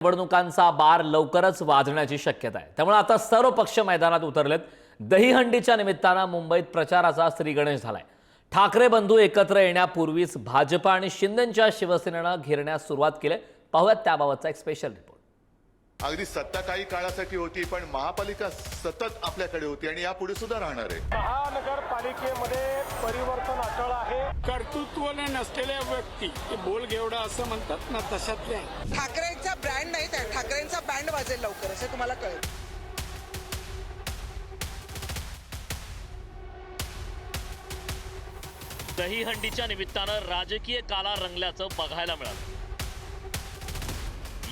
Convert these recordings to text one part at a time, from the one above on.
निवडणुकांचा बार लवकरच वाजण्याची शक्यता आहे। त्यामुळे आता सर्व पक्ष मैदानात उतरलेत। दहीहंडीच्या निमित्तानं मुंबईत प्रचाराचा श्रीगणेश झालाय। ठाकरे बंधू एकत्र येण्यापूर्वीच भाजपा आणि शिंदेंच्या शिवसेनेनं घेरण्यास सुरुवात केली। पाहूयात त्याबाबतचा एक स्पेशल रिपोर्ट। अगदी सत्ता काही काळासाठी होती, पण महापालिका सतत आपल्याकडे होती आणि यापुढे सुद्धा राहणार आहे। महानगरपालिकेमध्ये परिवर्तन अटळ आहे। कर्तृत्वाने नसलेल्या व्यक्ती ते बोल घेवडा असं म्हणतात ना, तशातले आहे। ठाकरेंचा ब्रँड नाही, त्या ठाकरेंचा बँड वाजेल लवकर, असं तुम्हाला कळेल। दहीहंडीच्या निमित्तानं राजकीय काला रंगल्याचं बघायला मिळालं।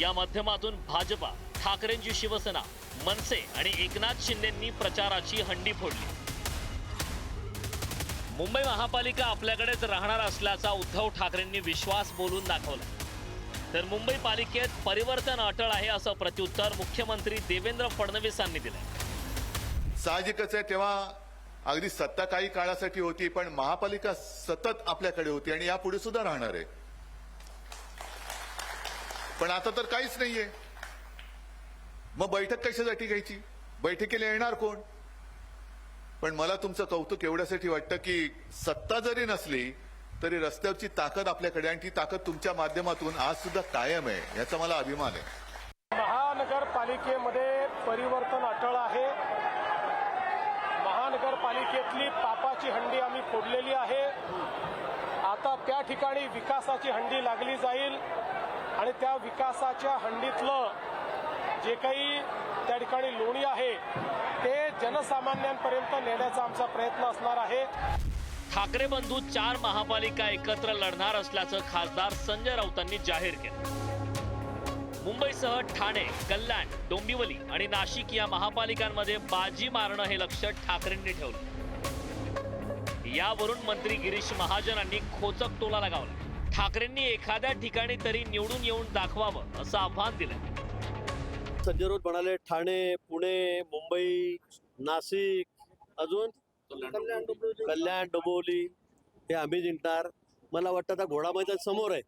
या माध्यमातून भाजपा, ठाकरेंची शिवसेना, मनसे आणि एकनाथ शिंदेंनी प्रचाराची हंडी फोडली। मुंबई महापालिका आपल्याकडेच राहणार असल्याचा उद्धव ठाकरेंनी विश्वास बोलून दाखवला। तर मुंबई पालिकेत परिवर्तन अटळ आहे असं प्रत्युत्तर मुख्यमंत्री देवेंद्र फडणवीसांनी दिलं। साहजिकच आहे, तेव्हा अगदी सत्ता काही काळासाठी होती, पण महापालिका सतत आपल्याकडे होती आणि यापुढे सुद्धा राहणार आहे। पण आता तर काहीच नाहीये। मग बैठक कशासाठी घ्यायची? बैठकीला येणार कोण? पण मला तुमचं कौतुक एवढ्यासाठी वाटतं की सत्ता जरी नसली तरी रस्त्यावरची ताकद आपल्याकडे, आणि ती ताकद तुमच्या माध्यमातून आज सुद्धा कायम आहे, याचा मला अभिमान आहे। महानगरपालिकेमध्ये परिवर्तन अटळ आहे। महानगरपालिकेतली पापाची हंडी आम्ही फोडलेली आहे। आता त्या ठिकाणी विकासाची हंडी लागली जाईल आणि त्या विकासाच्या हंडीतलं जे काही त्या ठिकाणी लोणी आहे ते जनसामान्यांपर्यंत नेण्याचा आमचा प्रयत्न असणार आहे। ठाकरे बंधू 4 महापालिका एकत्र लढणार असल्याचं खासदार संजय राऊतांनी जाहीर केलं। मुंबईसह ठाणे, कल्याण, डोंबिवली आणि नाशिक या महापालिकांमध्ये बाजी मारणं हे लक्ष्य ठाकरेंनी ठेवलं। यावरून मंत्री गिरीश महाजनांनी खोचक टोला लगावला। ठाकरेंनी एखाद्या ठिकाणी तरी निवडून येऊन दाखवावं असं आव्हान दिलं। संजय राऊत म्हणाले ठाणे, पुणे, मुंबई, नाशिक, अजून कल्याण, डोंबिवली हे आम्ही जिंकणार। मला वाटतं आता घोडा मैदान समोर आहे,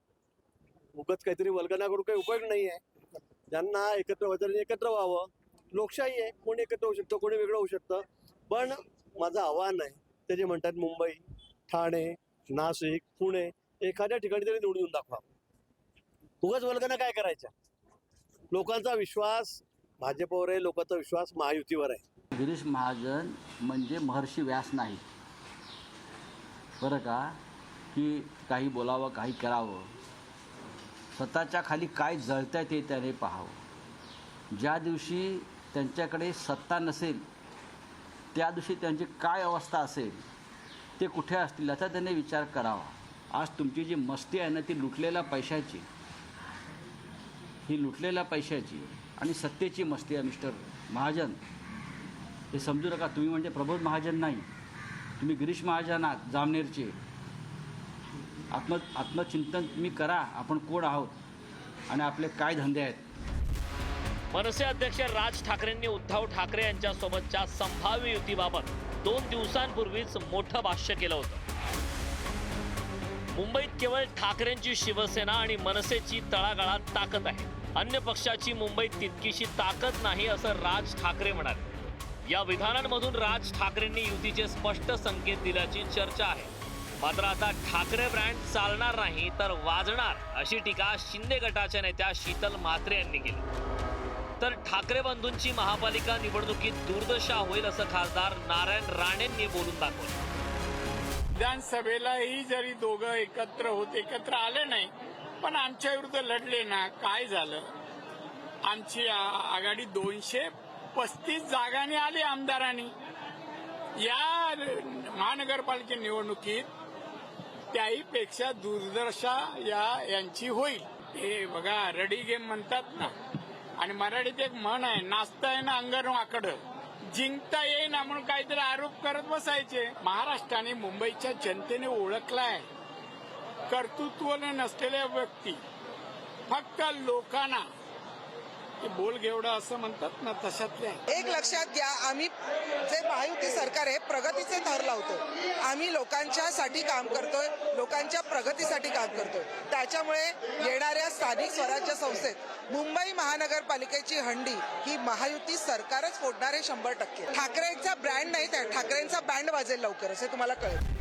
उगाच काहीतरी वल्गना करून काही उपयोग नाही आहे। ज्यांना एकत्र व्हायचं एकत्र व्हावं, लोकशाही आहे, कोणी एकत्र होऊ शकतं, कोणी वेगळं होऊ शकतं। पण माझं आव्हान आहे, ते जे म्हणतात मुंबई, ठाणे, नाशिक, पुणे एखाद्या ठिकाणी तरी निवडून दाखवा। उगाच वल्गना काय करायच्या? लोकांचा विश्वास भाजपवर आहे, लोकांचा विश्वास महायुतीवर आहे। गिरीश महाजन म्हणजे महर्षी व्यास नाही बरं का, की काही बोलावं काही करावं। स्वतःच्या खाली काय जळतंय ते त्याने पाहावं। ज्या दिवशी त्यांच्याकडे सत्ता नसेल त्या दिवशी त्यांची काय अवस्था असेल, ते कुठे असतील याचा त्याने विचार करावा। आज तुमची जी मस्ती आहे ना, ती लुटलेल्या पैशाची, ही लुटलेल्या पैशाची आणि सत्तेची मस्ती आहे मिस्टर महाजन। हे समजू नका, तुम्ही म्हणजे प्रबोध महाजन नाही, तुम्ही गिरीश महाजन आहात जामनेरचे। आत्मचिंतन तुम्ही करा, आपण कोण आहोत आणि आपले काय धंदे आहेत। मनसे अध्यक्ष राज ठाकरेंनी उद्धव ठाकरे यांच्यासोबतच्या संभाव्य युतीबाबत 2 दिवसांपूर्वीच मोठं भाष्य केलं होतं। मुंबईत केवळ ठाकरेंची शिवसेना आणि मनसेची तळागाळात ताकद आहे, अन्य पक्षाची मुंबईत तितकीशी ताकद नाही असं राज ठाकरे म्हणाले। या विधानांमधून राज ठाकरेंनी युतीचे स्पष्ट संकेत दिल्याची चर्चा आहे। मात्र आता ठाकरे ब्रँड चालणार नाही तर वाजणार, अशी टीका शिंदे गटाच्या नेत्या शीतल म्हात्रे यांनी केली। तर ठाकरे बंधूंची महापालिका निवडणुकीत दुर्दशा होईल असं खासदार नारायण राणेंनी बोलून दाखवलं। विधानसभेलाही जरी दोघं एकत्र आले नाही, पण आमच्या विरुद्ध लढले ना, काय झालं? आमची आघाडी 235 जागांनी आली आमदारांनी। या महानगरपालिका निवडणुकीत त्याहीपेक्षा दुर्दशा यांची होईल। हे बघा, रडी गेम म्हणतात ना, आणि मराठीत एक म्हण आहे, नाचता येईना अंगण वाकडं, जिंकता येईना म्हणून काहीतरी आरोप करत बसायचे। महाराष्ट्राने मुंबईच्या जनतेने ओळखलाय कर्तृत्वाने नसलेल्या व्यक्ती फक्त लोकांना ते बोल घेवडं असं म्हणतात ना, तशातले आहे. एक लक्षात घ्या, आम्ही जे महायुती सरकार आहे प्रगतीचे थर लावतो. आम्ही लोकांच्यासाठी काम करतोय, लोकांच्या प्रगतीसाठी काम करतोय. त्याच्यामुळे येणाऱ्या स्थानिक स्वराज्य संस्थेत मुंबई महानगरपालिकेची हंडी ही महायुती सरकारच फोडणार आहे 100%. ठाकरेंचा ब्रँड नाही, त्या ठाकरेंचा बँड वाजेल लवकरच, हे तुम्हाला कळेल.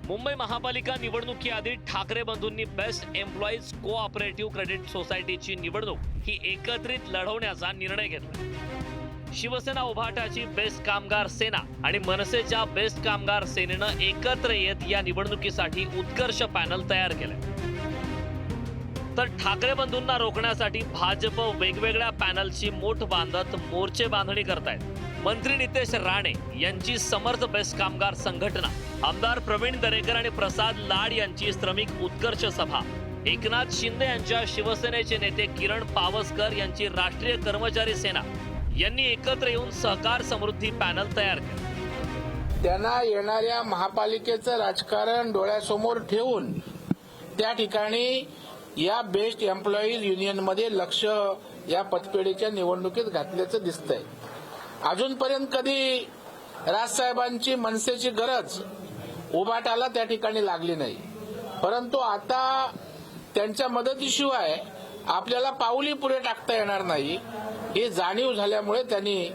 मुंबई महापालिका निवडणुकीआधी ठाकरे बंधूंनी बेस्ट एम्प्लॉईज कोऑपरेटिव्ह क्रेडिट सोसायटीची निवडणूक ही एकत्रित लढवण्याचा निर्णय घेतला. शिवसेना उभाटाची बेस्ट कामगार सेना आणि मनसेच्या बेस्ट कामगार सेनेनं एकत्र येत या निवडणुकीसाठी उत्कर्ष पॅनल तयार केलंय. तर ठाकरे बंधूंना रोखण्यासाठी भाजप वेगवेगळ्या पॅनलची मोठ बांधत मोर्चे बांधणी करतायत. मंत्री नितेश राणे यांची समर्थ बेस्ट कामगार संघटना, आमदार प्रवीण दरेकर आणि प्रसाद लाड यांची श्रमिक उत्कर्ष सभा, एकनाथ शिंदे यांच्या शिवसेनेचे नेते किरण पावसकर यांची राष्ट्रीय कर्मचारी सेना यांनी एकत्र येऊन सहकार समृद्धी पॅनल तयार केलं. त्यांना येणाऱ्या महापालिकेचं राजकारण डोळ्यासमोर ठेवून त्या ठिकाणी या बेस्ट एम्प्लॉईज युनियनमध्ये लक्ष या पतपेढीच्या निवडणुकीत घातल्याचं दिसतंय. अजूनपर्यंत कधी राजसाहेबांची मनसेची गरज उभाटाला त्या ठिकाणी लागली नाही, परंतु आता त्यांच्या मदतीशिवाय आपल्याला पाऊली पुढे टाकता येणार नाही ही जाणीव झाल्यामुळे त्यांनी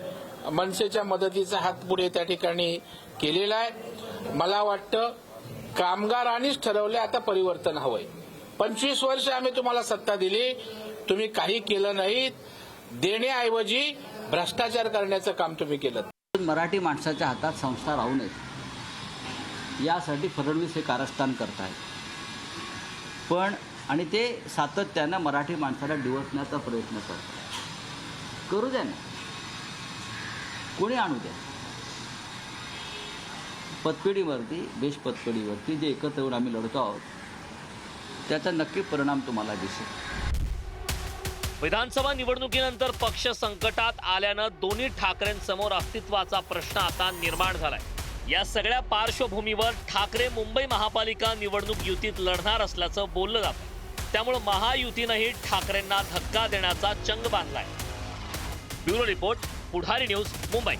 मनसेच्या मदतीचा हात पुढे त्या ठिकाणी केलेला आहे. मला वाटतं कामगारांनीच ठरवलं आता परिवर्तन हवंय. 25 वर्ष आम्ही तुम्हाला सत्ता दिली, तुम्ही काही केलं नाही. देण्याऐवजी भ्रष्टाचार करण्याचं काम तुम्ही केलं. मराठी माणसाच्या हातात संस्था राहू नयेत यासाठी फडणवीस हे कारस्थान करतायत. पण आणि ते सातत्यानं मराठी माणसाला डिवचण्याचा प्रयत्न करतात. करू द्या ना, कोणी आणू द्या. पतपेढीवरती, बेस्ट पतपेढीवरती जे एकत्र येऊन आम्ही लढतो आहोत त्याचा नक्की परिणाम तुम्हाला दिसेल. विधानसभा निवडणुकीनंतर पक्ष संकटात आल्यानं दोन्ही ठाकरेंसमोर अस्तित्वाचा प्रश्न आता निर्माण झालाय. या सगळ्या पार्श्वभूमीवर ठाकरे मुंबई महापालिका निवडणूक युतीत लढणार असल्याचं बोललं जातं. त्यामुळे महायुतीनंही ठाकरेंना धक्का देण्याचा चंग बांधलाय. ब्युरो रिपोर्ट, पुढारी न्यूज, मुंबई.